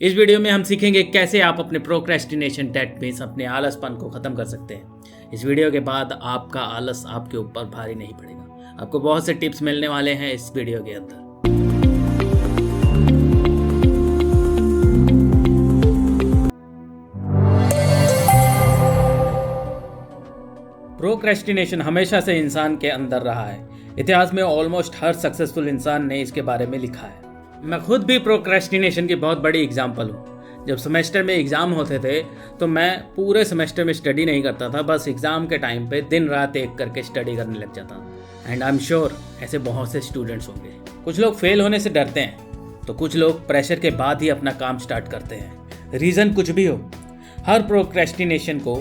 इस वीडियो में हम सीखेंगे कैसे आप अपने प्रोक्रेस्टिनेशन दैट मींस अपने आलसपन को ख़त्म कर सकते हैं। इस वीडियो के बाद आपका आलस आपके ऊपर भारी नहीं पड़ेगा। आपको बहुत से टिप्स मिलने वाले हैं इस वीडियो के अंदर। प्रोक्रेस्टिनेशन हमेशा से इंसान के अंदर रहा है। इतिहास में ऑलमोस्ट हर सक्सेसफुल इंसान ने इसके बारे में लिखा है। मैं खुद भी प्रोक्रेस्टिनेशन की बहुत बड़ी एग्जांपल हूँ। जब सेमेस्टर में एग्ज़ाम होते थे तो मैं पूरे सेमेस्टर में स्टडी नहीं करता था, बस एग्ज़ाम के टाइम पे दिन रात एक करके स्टडी करने लग जाता था। एंड आई एम श्योर ऐसे बहुत से स्टूडेंट्स होंगे। कुछ लोग फेल होने से डरते हैं तो कुछ लोग प्रेशर के बाद ही अपना काम स्टार्ट करते हैं। रीज़न कुछ भी हो, हर प्रोक्रेस्टिनेशन को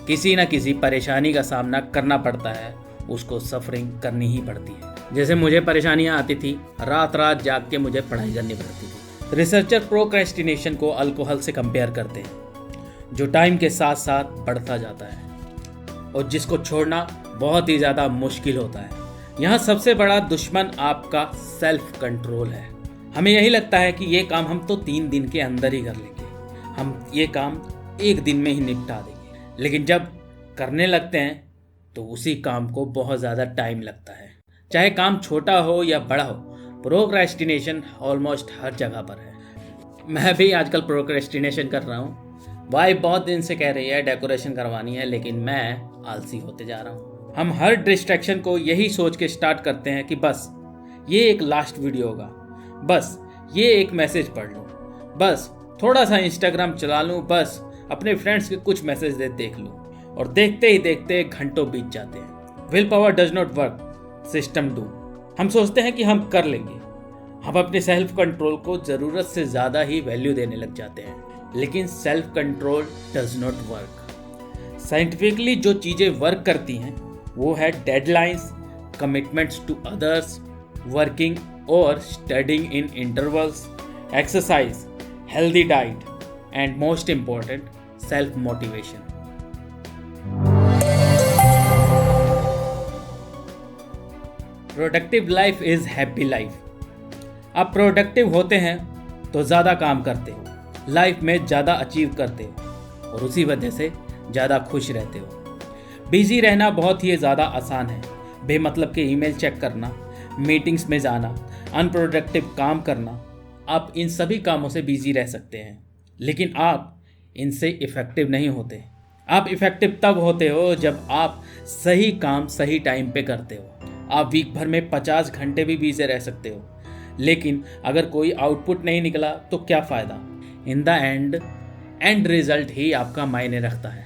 किसी न किसी परेशानी का सामना करना पड़ता है, उसको सफरिंग करनी ही पड़ती है। जैसे मुझे परेशानियां आती थी, रात रात जाग के मुझे पढ़ाई करनी पड़ती थी। रिसर्चर प्रोक्रेस्टिनेशन को अल्कोहल से कंपेयर करते हैं, जो टाइम के साथ साथ बढ़ता जाता है और जिसको छोड़ना बहुत ही ज़्यादा मुश्किल होता है। यहाँ सबसे बड़ा दुश्मन आपका सेल्फ कंट्रोल है। हमें यही लगता है कि ये काम हम तो 3 दिन के अंदर ही कर लेंगे, हम ये काम 1 दिन में ही निपटा देंगे। लेकिन जब करने लगते हैं तो उसी काम को बहुत ज़्यादा टाइम लगता है। चाहे काम छोटा हो या बड़ा हो, प्रोक्रेस्टिनेशन ऑलमोस्ट हर जगह पर है। मैं भी आजकल प्रोक्रेस्टिनेशन कर रहा हूँ। वाइफ बहुत दिन से कह रही है डेकोरेशन करवानी है, लेकिन मैं आलसी होते जा रहा हूँ। हम हर डिस्ट्रैक्शन को यही सोच के स्टार्ट करते हैं कि बस ये एक लास्ट वीडियो होगा, बस ये एक मैसेज पढ़ लूँ, बस थोड़ा सा इंस्टाग्राम चला लूँ, बस अपने फ्रेंड्स के कुछ मैसेज देख लूँ। और देखते ही देखते घंटों बीत जाते हैं। Will power does not work, system do. हम सोचते हैं कि हम कर लेंगे। हम अपने सेल्फ कंट्रोल को ज़रूरत से ज़्यादा ही वैल्यू देने लग जाते हैं, लेकिन self control does not work. Scientifically जो चीज़ें वर्क करती हैं वो है deadlines, commitments to others, working और studying in intervals, exercise, healthy diet and most important self motivation. Productive life is happy life. आप प्रोडक्टिव होते हैं तो ज़्यादा काम करते हो, लाइफ में ज़्यादा अचीव करते हो और उसी वजह से ज़्यादा खुश रहते हो। बिजी रहना बहुत ही ज़्यादा आसान है। बेमतलब के ईमेल चेक करना, मीटिंग्स में जाना, अनप्रोडक्टिव काम करना, आप इन सभी कामों से बिजी रह सकते हैं, लेकिन आप इनसे इफ़ेक्टिव नहीं होते। आप इफ़ेक्टिव तब होते हो जब आप सही काम सही टाइम पे करते हो। आप वीक भर में 50 घंटे भी बिजी रह सकते हो, लेकिन अगर कोई आउटपुट नहीं निकला तो क्या फ़ायदा। इन द एंड रिजल्ट ही आपका मायने रखता है।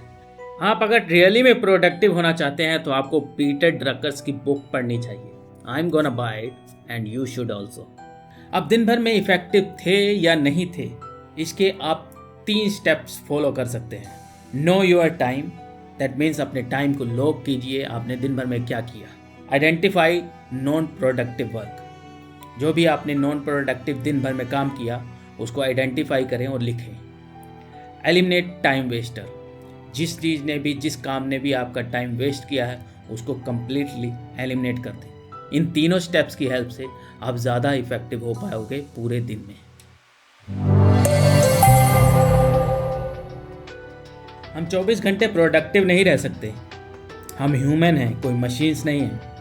आप अगर रियली में प्रोडक्टिव होना चाहते हैं तो आपको पीटर ड्रकर्स की बुक पढ़नी चाहिए। I am gonna buy it and you should also. अब दिन भर में इफेक्टिव थे या नहीं थे, इसके आप 3 स्टेप्स फॉलो कर सकते हैं। Know your time, that means अपने टाइम को लॉग कीजिए, आपने दिन भर में क्या किया। आइडेंटिफाई नॉन प्रोडक्टिव वर्क, जो भी आपने नॉन प्रोडक्टिव दिन भर में काम किया उसको आइडेंटिफाई करें और लिखें। एलिमिनेट टाइम वेस्टर, जिस चीज़ ने भी, जिस काम ने भी आपका टाइम वेस्ट किया है उसको कम्प्लीटली एलिमिनेट कर दें। इन तीनों स्टेप्स की हेल्प से आप ज़्यादा इफेक्टिव हो पाओगे पूरे दिन में। हम 24 घंटे प्रोडक्टिव नहीं रह सकते। हम ह्यूमन हैं, कोई मशीन्स नहीं हैं।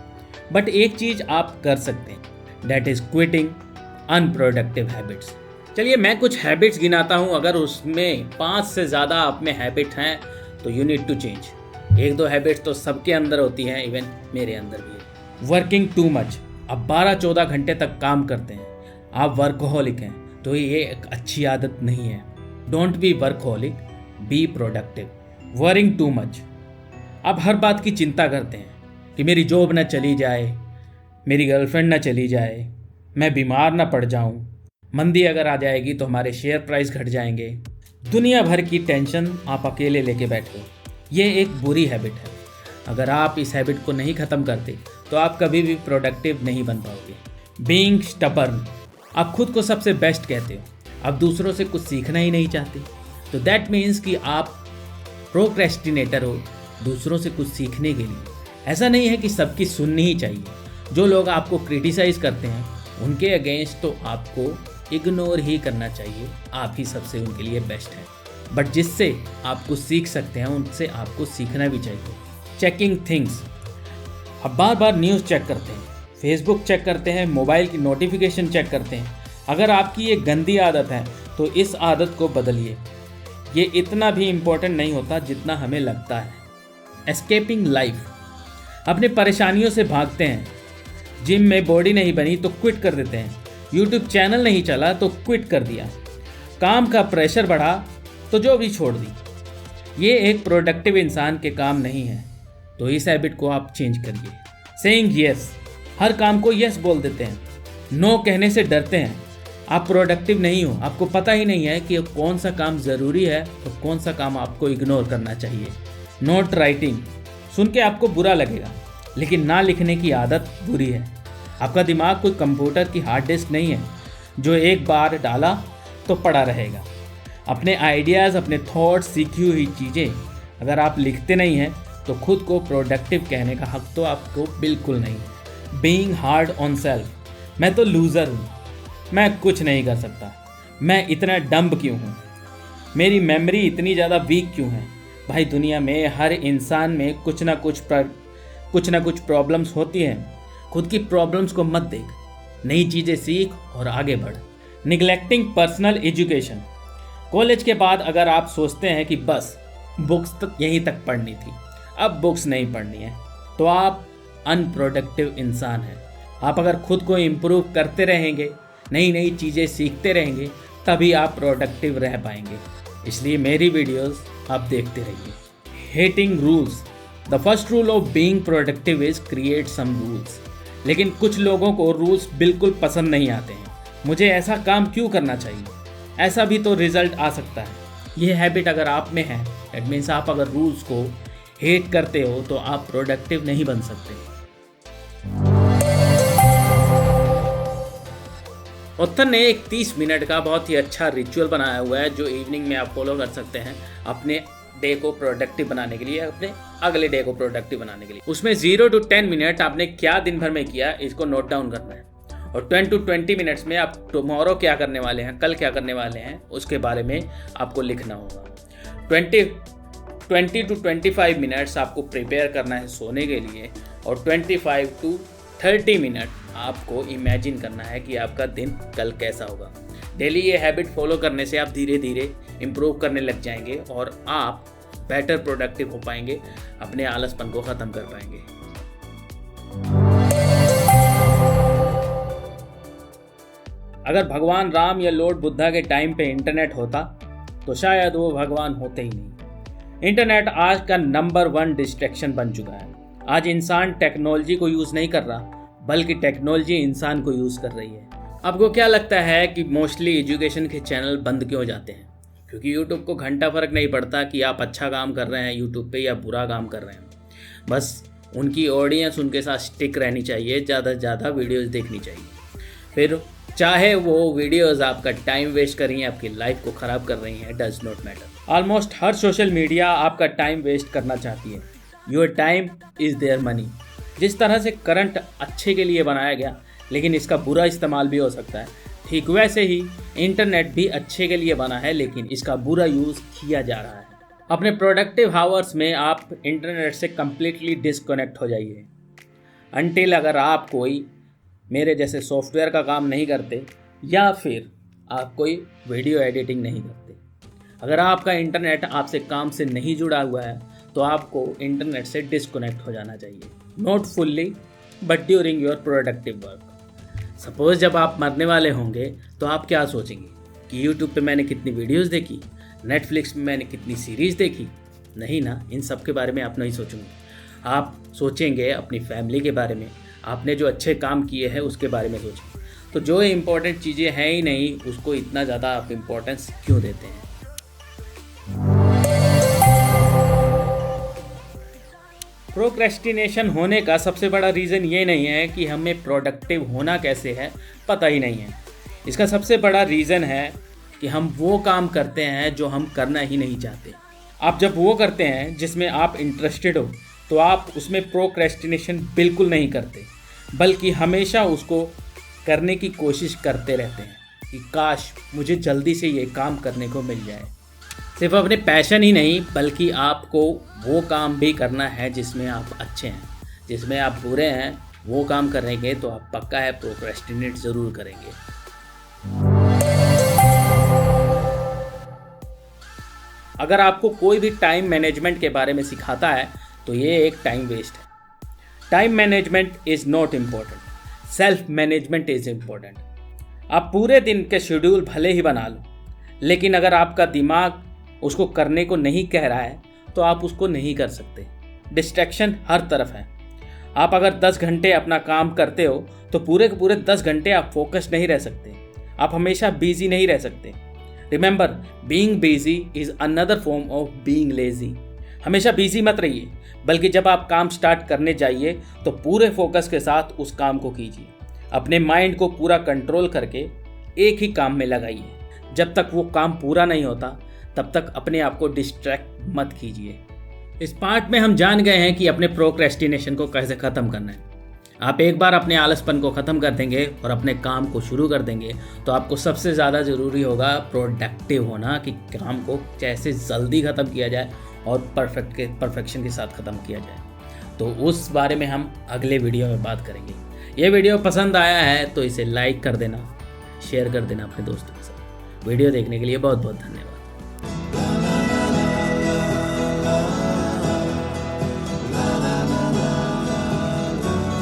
बट एक चीज़ आप कर सकते हैं, that is quitting unproductive habits. चलिए मैं कुछ हैबिट्स गिनाता हूँ, अगर उसमें 5 से ज़्यादा आप में हैबिट हैं तो you need to change. 1-2 habits तो सबके अंदर होती हैं, इवन मेरे अंदर भी है। वर्किंग टू मच, आप 12-14 घंटे तक काम करते हैं, आप वर्कहोलिक हैं, तो ये एक अच्छी आदत नहीं है। Don't be workaholic, be productive. Worrying too much, आप हर बात की चिंता करते हैं कि मेरी जॉब ना चली जाए, मेरी गर्लफ्रेंड ना चली जाए, मैं बीमार ना पड़ जाऊं, मंदी अगर आ जाएगी तो हमारे शेयर प्राइस घट जाएंगे। दुनिया भर की टेंशन आप अकेले लेके बैठे हो। ये एक बुरी हैबिट है। अगर आप इस हैबिट को नहीं ख़त्म करते तो आप कभी भी प्रोडक्टिव नहीं बन पाओगे। बीइंग स्टबर्न, आप खुद को सबसे बेस्ट कहते हो, आप दूसरों से कुछ सीखना ही नहीं चाहते, तो दैट मीन्स कि आप प्रोक्रेस्टिनेटर हो दूसरों से कुछ सीखने के लिए। ऐसा नहीं है कि सबकी सुननी ही चाहिए। जो लोग आपको क्रिटिसाइज़ करते हैं उनके अगेंस्ट तो आपको इग्नोर ही करना चाहिए, आप ही सबसे उनके लिए बेस्ट हैं। बट जिससे आप कुछ सीख सकते हैं उनसे आपको सीखना भी चाहिए। चेकिंग थिंग्स, आप बार बार न्यूज़ चेक करते हैं, फेसबुक चेक करते हैं, मोबाइल की नोटिफिकेशन चेक करते हैं। अगर आपकी ये गंदी आदत है तो इस आदत को बदलिए। ये इतना भी इम्पोर्टेंट नहीं होता जितना हमें लगता है। एस्केपिंग लाइफ, अपने परेशानियों से भागते हैं। जिम में बॉडी नहीं बनी तो क्विट कर देते हैं, यूट्यूब चैनल नहीं चला तो क्विट कर दिया, काम का प्रेशर बढ़ा तो जॉब ही छोड़ दी। ये एक प्रोडक्टिव इंसान के काम नहीं है, तो इस हैबिट को आप चेंज करिए। सेइंग यस, हर काम को यस बोल देते हैं, नो कहने से डरते हैं। आप प्रोडक्टिव नहीं हो, आपको पता ही नहीं है कि कौन सा काम ज़रूरी है और कौन सा काम आपको इग्नोर करना चाहिए। नोट राइटिंग, सुन के आपको बुरा लगेगा, लेकिन ना लिखने की आदत बुरी है। आपका दिमाग कोई कंप्यूटर की हार्ड डिस्क नहीं है जो एक बार डाला तो पड़ा रहेगा। अपने आइडियाज़, अपने थॉट्स, सीखी हुई चीज़ें अगर आप लिखते नहीं हैं तो खुद को प्रोडक्टिव कहने का हक तो आपको बिल्कुल नहीं है। बीइंग हार्ड ऑन सेल्फ, मैं तो लूज़र हूँ, मैं कुछ नहीं कर सकता, मैं इतना डम्ब क्यों हूँ, मेरी मेमोरी इतनी ज़्यादा वीक क्यों है। भाई दुनिया में हर इंसान में कुछ ना कुछ प्रॉब्लम्स होती हैं। खुद की प्रॉब्लम्स को मत देख, नई चीज़ें सीख और आगे बढ़। निगलेक्टिंग पर्सनल एजुकेशन, कॉलेज के बाद अगर आप सोचते हैं कि बस बुक्स तक यहीं तक पढ़नी थी, अब बुक्स नहीं पढ़नी है, तो आप अनप्रोडक्टिव इंसान हैं। आप अगर खुद को इम्प्रूव करते रहेंगे, नई नई चीज़ें सीखते रहेंगे, तभी आप प्रोडक्टिव रह पाएंगे। इसलिए मेरी वीडियोस आप देखते रहिए। Hating rules, the first rule of being productive is create some rules. लेकिन कुछ लोगों को रूल्स बिल्कुल पसंद नहीं आते हैं। मुझे ऐसा काम क्यों करना चाहिए, ऐसा भी तो रिजल्ट आ सकता है। ये हैबिट अगर आप में है, दैट मीन्स आप अगर रूल्स को हेट करते हो तो आप प्रोडक्टिव नहीं बन सकते। ऑथर ने एक 30 मिनट का बहुत ही अच्छा रिचुअल बनाया हुआ है जो इवनिंग में आप फॉलो कर सकते हैं अपने डे को प्रोडक्टिव बनाने के लिए, अपने अगले डे को प्रोडक्टिव बनाने के लिए। उसमें 0 to 10 मिनट आपने क्या दिन भर में किया इसको नोट डाउन करना है, और 10 to 20 मिनट्स में आप टुमारो क्या करने वाले हैं, कल क्या करने वाले हैं, उसके बारे में आपको लिखना होगा। 20 to 25 मिनट्स आपको प्रिपेयर करना है सोने के लिए, और 25 to 30 मिनट आपको इमेजिन करना है कि आपका दिन कल कैसा होगा। डेली ये हैबिट फॉलो करने से आप धीरे धीरे इम्प्रूव करने लग जाएंगे और आप बेटर प्रोडक्टिव हो पाएंगे, अपने आलसपन को ख़त्म कर पाएंगे। अगर भगवान राम या लॉर्ड बुद्धा के टाइम पे इंटरनेट होता तो शायद वो भगवान होते ही नहीं। इंटरनेट आज का नंबर 1 डिस्ट्रैक्शन बन चुका है। आज इंसान टेक्नोलॉजी को यूज़ नहीं कर रहा, बल्कि टेक्नोलॉजी इंसान को यूज़ कर रही है। आपको क्या लगता है कि मोस्टली एजुकेशन के चैनल बंद क्यों हो जाते हैं? क्योंकि यूट्यूब को घंटा फ़र्क नहीं पड़ता कि आप अच्छा काम कर रहे हैं यूट्यूब पे या बुरा काम कर रहे हैं। बस उनकी ऑडियंस उनके साथ स्टिक रहनी चाहिए, ज़्यादा से ज़्यादा वीडियोज़ देखनी चाहिए। फिर चाहे वो वीडियोज़ आपका टाइम वेस्ट कर रही हैं, आपकी लाइफ को ख़राब कर रही हैं, does not matter. Almost her social media आपका टाइम वेस्ट करना चाहती है। Your time is their money. जिस तरह से करंट अच्छे के लिए बनाया गया, लेकिन इसका बुरा इस्तेमाल भी हो सकता है, ठीक वैसे ही इंटरनेट भी अच्छे के लिए बना है, लेकिन इसका बुरा यूज़ किया जा रहा है। अपने प्रोडक्टिव आवर्स में आप इंटरनेट से कम्प्लीटली डिस्कनेक्ट हो जाइए। अनटिल अगर आप कोई मेरे जैसे सॉफ्टवेयर का काम नहीं करते या फिर आप कोई वीडियो एडिटिंग नहीं करते। अगर आपका इंटरनेट आपसे काम से नहीं जुड़ा हुआ है तो आपको इंटरनेट से डिस्कनेक्ट हो जाना चाहिए। Not fully but during your productive work. Suppose जब आप मरने वाले होंगे तो आप क्या सोचेंगे कि यूट्यूब पे मैंने कितनी वीडियोस देखी, नेटफ्लिक्स में मैंने कितनी सीरीज़ देखी? नहीं ना, इन सब के बारे में आप नहीं सोचेंगे। आप सोचेंगे अपनी फैमिली के बारे में, आपने जो अच्छे काम किए हैं उसके बारे में सोचें। तो जो इम्पोर्टेंट चीज़ें हैं ही नहीं उसको इतना ज़्यादा आप इम्पोर्टेंस क्यों देते हैं? प्रोक्रेस्टिनेशन होने का सबसे बड़ा रीज़न ये नहीं है कि हमें प्रोडक्टिव होना कैसे है पता ही नहीं है। इसका सबसे बड़ा रीज़न है कि हम वो काम करते हैं जो हम करना ही नहीं चाहते। आप जब वो करते हैं जिसमें आप इंटरेस्टेड हो तो आप उसमें प्रोक्रेस्टिनेशन बिल्कुल नहीं करते, बल्कि हमेशा उसको करने की कोशिश करते रहते हैं। कि काश मुझे जल्दी से ये काम करने को मिल जाए। सिर्फ अपने पैशन ही नहीं बल्कि आपको वो काम भी करना है जिसमें आप अच्छे हैं। जिसमें आप बुरे हैं वो काम करेंगे तो आप पक्का है प्रोक्रेस्टिनेट ज़रूर करेंगे। अगर आपको कोई भी टाइम मैनेजमेंट के बारे में सिखाता है तो ये एक टाइम वेस्ट है। Time management is not important, self management is important. आप पूरे दिन के शेड्यूल भले ही बना लो, लेकिन अगर आपका दिमाग उसको करने को नहीं कह रहा है तो आप उसको नहीं कर सकते। डिस्ट्रैक्शन हर तरफ है। आप अगर 10 घंटे अपना काम करते हो तो पूरे के पूरे 10 घंटे आप फोकस नहीं रह सकते। आप हमेशा बिजी नहीं रह सकते। Remember, being busy is another form of being lazy. हमेशा बिजी मत रहिए, बल्कि जब आप काम स्टार्ट करने जाइए तो पूरे फोकस के साथ उस काम को कीजिए। अपने माइंड को पूरा कंट्रोल करके एक ही काम में लगाइए। जब तक वो काम पूरा नहीं होता तब तक अपने आप को डिस्ट्रैक्ट मत कीजिए। इस पार्ट में हम जान गए हैं कि अपने प्रोक्रेस्टिनेशन को कैसे ख़त्म करना है। आप एक बार अपने आलसपन को ख़त्म कर देंगे और अपने काम को शुरू कर देंगे तो आपको सबसे ज़्यादा ज़रूरी होगा प्रोडक्टिव होना, कि काम को कैसे जल्दी ख़त्म किया जाए और परफेक्शन के साथ ख़त्म किया जाए। तो उस बारे में हम अगले वीडियो में बात करेंगे। ये वीडियो पसंद आया है तो इसे लाइक कर देना, शेयर कर देना अपने दोस्तों के साथ। वीडियो देखने के लिए बहुत बहुत धन्यवाद।